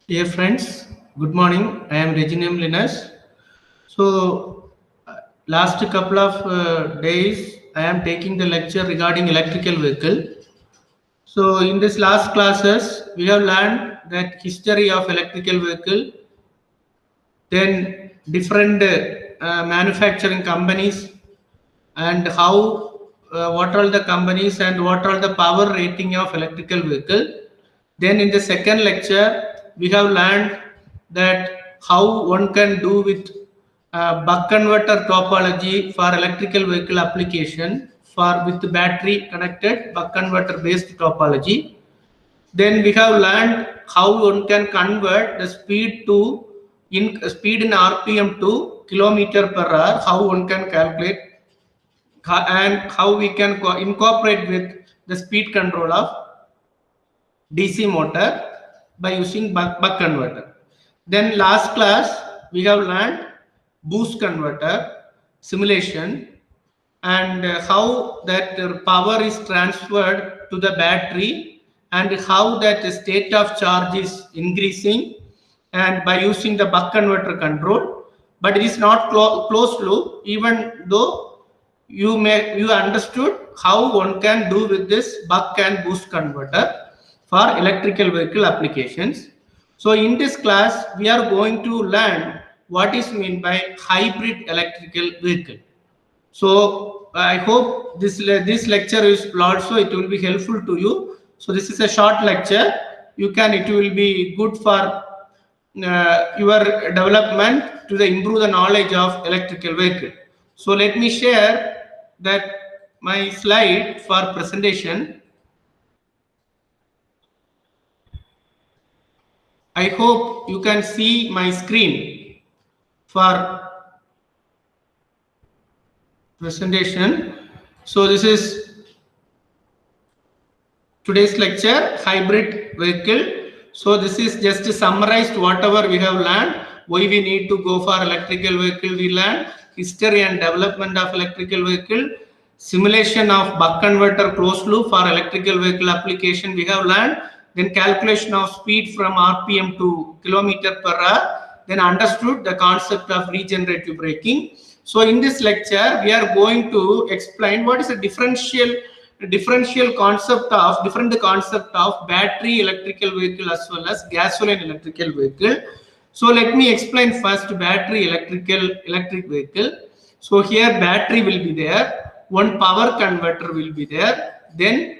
Dear friends, good morning. I am Reginum Linus. So, last couple of days, I am taking the lecture regarding electrical vehicle. So, in this last classes, we have learned that history of electrical vehicle, then different manufacturing companies, and how what are the companies and what are the power rating of electrical vehicle. Then in the second lecture we have learned that how one can do with buck converter topology for electrical vehicle application for with battery connected buck converter based topology. Then we have learned how one can convert the speed to speed in rpm to kilometer per hour, how one can calculate and how we can incorporate with the speed control of DC motor by using buck converter. Then last class we have learned boost converter simulation and how that power is transferred to the battery and how that state of charge is increasing and by using the buck converter control, but it is not closed loop. Even though you understood how one can do with this buck and boost converter for electrical vehicle applications. So in this class we are going to learn what is meant by hybrid electrical vehicle. So I hope this lecture is also it will be helpful to you. So this is a short lecture. It will be good for your development to improve the knowledge of electrical vehicle. So let me share that my slide for presentation. I hope you can see my screen for presentation. So this is today's lecture, hybrid vehicle. So this is just summarized whatever we have learned, why we need to go for electrical vehicle. We learned history and development of electrical vehicle, simulation of buck converter closed loop for electrical vehicle application we have learned, then calculation of speed from rpm to kilometer per hour, then understood the concept of regenerative braking. So in this lecture we are going to explain what is a different concept of battery electrical vehicle as well as gasoline electrical vehicle. So let me explain first battery electric vehicle. So here battery will be there, one power converter will be there, then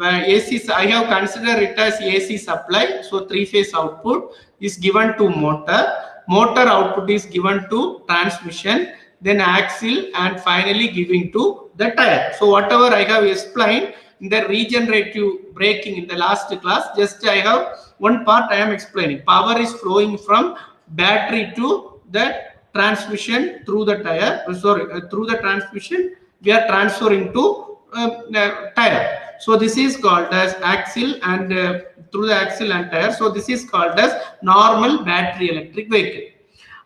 AC, I have considered it as AC supply. So three-phase output is given to motor output is given to transmission, then axle, and finally giving to the tire. So whatever I have explained in the regenerative braking in the last class, just I have one part I am explaining. Power is flowing from battery to the transmission through the tire. Through the transmission we are transferring to tire. So this is called as axle and through the axle and tire. So this is called as normal battery electric vehicle.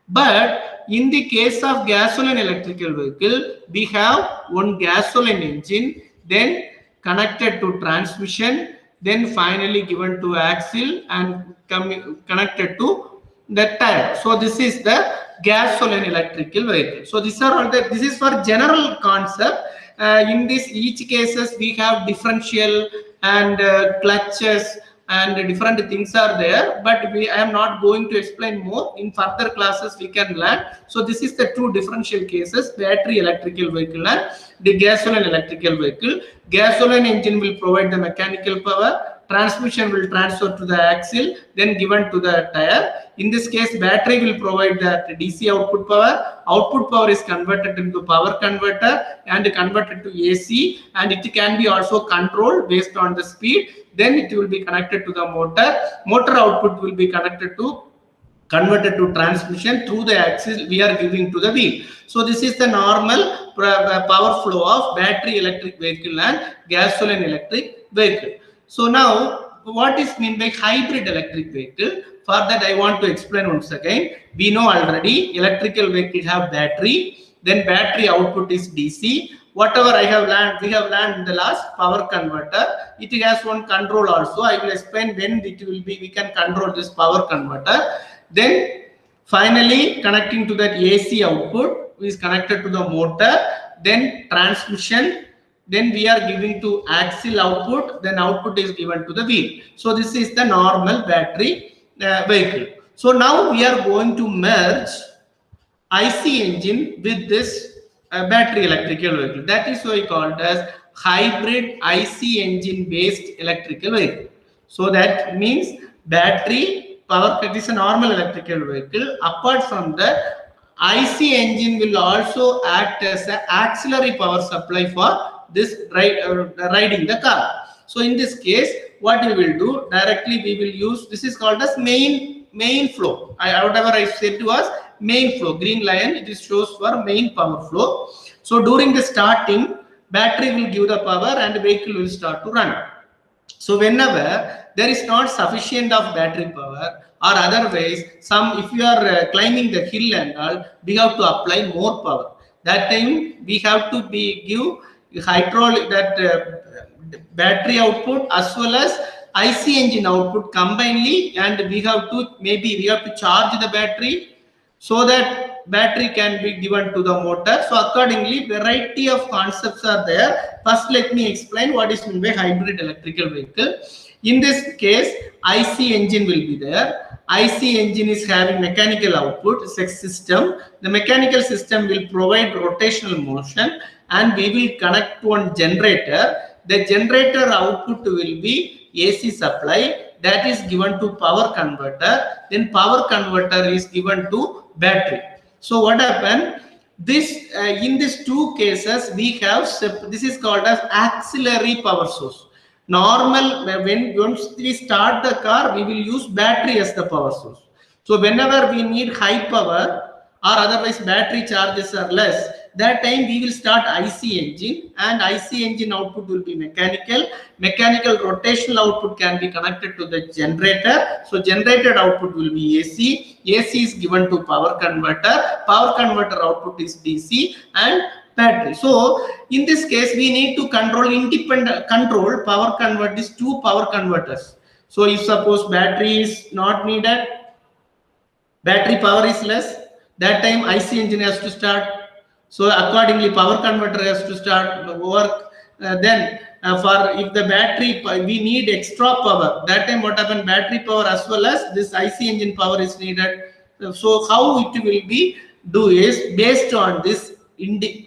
But in the case of gasoline electrical vehicle, we have one gasoline engine, then connected to transmission, then finally given to axle and connected to the tire. So this is the gasoline electrical vehicle. So this is for general concept. In this each cases we have differential and clutches and different things are there, but I am not going to explain more. In further classes we can learn. So this is the two differential cases, battery electrical vehicle and the gasoline electrical vehicle. Gasoline engine will provide the mechanical power, transmission will transfer to the axle, then given to the tire. In this case battery will provide the DC output power is converted into power converter and converted to AC, and it can be also controlled based on the speed. Then it will be connected to the motor output will be converted to transmission through the axis we are giving to the wheel. So this is the normal power flow of battery electric vehicle and gasoline electric vehicle. So now what is meant by hybrid electric vehicle? For that I want to explain once again. We know already electrical vehicle have battery, then battery output is DC, whatever I have learned, we have learned in the last power converter. It has one control also. I will explain when it will be, we can control this power converter. Then finally connecting to that AC output is connected to the motor, then transmission, then we are giving to axle output, then output is given to the wheel. So this is the normal battery vehicle. So now we are going to merge IC engine with this battery electrical vehicle. That is why called as hybrid IC engine based electrical vehicle. So that means battery power, it is a normal electrical vehicle. Apart from that, IC engine will also act as an auxiliary power supply for this riding the car. So in this case, what we will do directly, we will use, this is called as main flow. Whatever I said to us, main flow, green line, it is shows for main power flow. So during the starting, battery will give the power and the vehicle will start to run. So whenever there is not sufficient of battery power, or otherwise if you are climbing the hill and all, we have to apply more power. That time we have to give hydraulic, that battery output as well as IC engine output combinedly, and we have to charge the battery so that battery can be given to the motor. So accordingly, variety of concepts are there. First, let me explain what is meant by hybrid electrical vehicle. In this case, IC engine will be there. IC engine is having mechanical output, sex system. The mechanical system will provide rotational motion, and we will connect to one generator. The generator output will be AC supply, that is given to power converter. Then power converter is given to battery. So what happened? This in these two cases we have this is called as auxiliary power source. Normal, once we start the car, we will use battery as the power source. So whenever we need high power or otherwise battery charges are less, that time we will start IC engine, and IC engine output will be mechanical. Mechanical rotational output can be connected to the generator. So generated output will be AC. AC is given to power converter. Power converter output is DC and battery. So in this case, we need to control power convert these two power converters. So if suppose battery is not needed, battery power is less, that time IC engine has to start. So accordingly, power converter has to start work. Then for if the battery, we need extra power, that time what happen, battery power as well as this IC engine power is needed. So how it will be do is based on this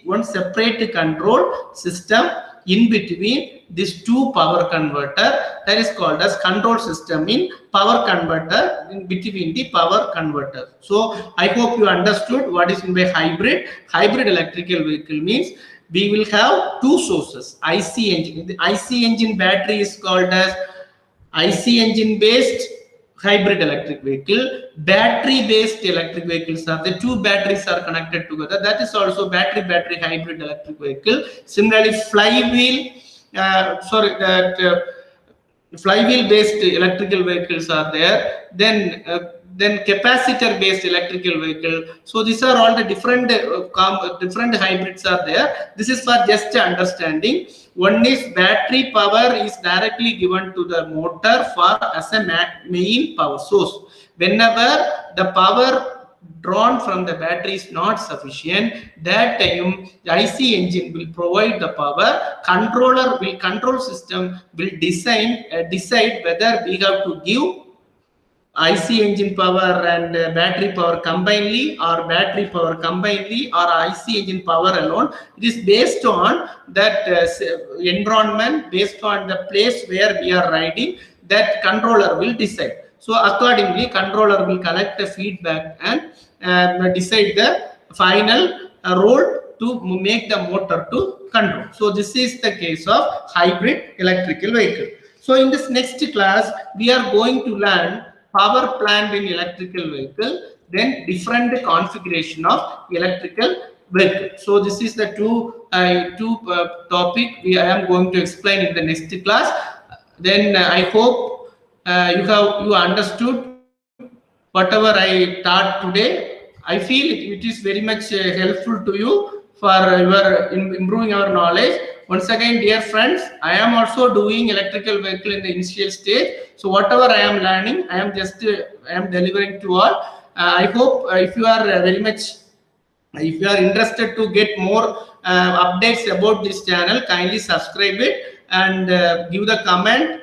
one separate control system in between these two power converter, that is called as control system in power converter in between the power converter. So I hope you understood what is meant by hybrid. Hybrid electrical vehicle means we will have two sources, IC engine. The IC engine battery is called as IC engine based hybrid electric vehicle. Battery based electric vehicles are the two batteries are connected together, that is also battery hybrid electric vehicle. Similarly, flywheel based electrical vehicles are there. Then capacitor based electrical vehicle. So these are all the different hybrids are there. This is for just understanding. One is battery power is directly given to the motor for as a main power source. Whenever the power drawn from the battery is not sufficient, that time the IC engine will provide the power. Control system will decide whether we have to give IC engine power and battery power combinedly, or battery power combinedly, or IC engine power alone. It is based on that environment, based on the place where we are riding, that controller will decide. So accordingly, controller will collect the feedback and decide the final role to make the motor to control. So this is the case of hybrid electrical vehicle. So in this next class, we are going to learn power plant in electrical vehicle, then different configuration of electrical vehicle. So this is the two topic I am going to explain in the next class. Then I hope you understood whatever I taught today. I feel it is very much helpful to you for your improving our knowledge. Once again, dear friends, I am also doing electrical vehicle in the initial stage. So whatever I am learning, I am delivering to all. I hope if you are very much, if you are interested to get more updates about this channel, kindly subscribe it and give the comment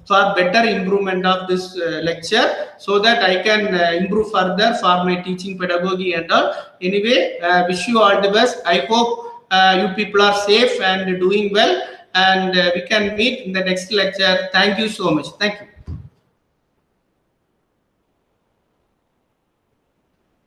for better improvement of this lecture, so that I can improve further for my teaching pedagogy and all. Anyway, wish you all the best. I hope you people are safe and doing well, and we can meet in the next lecture. Thank you so much. Thank you.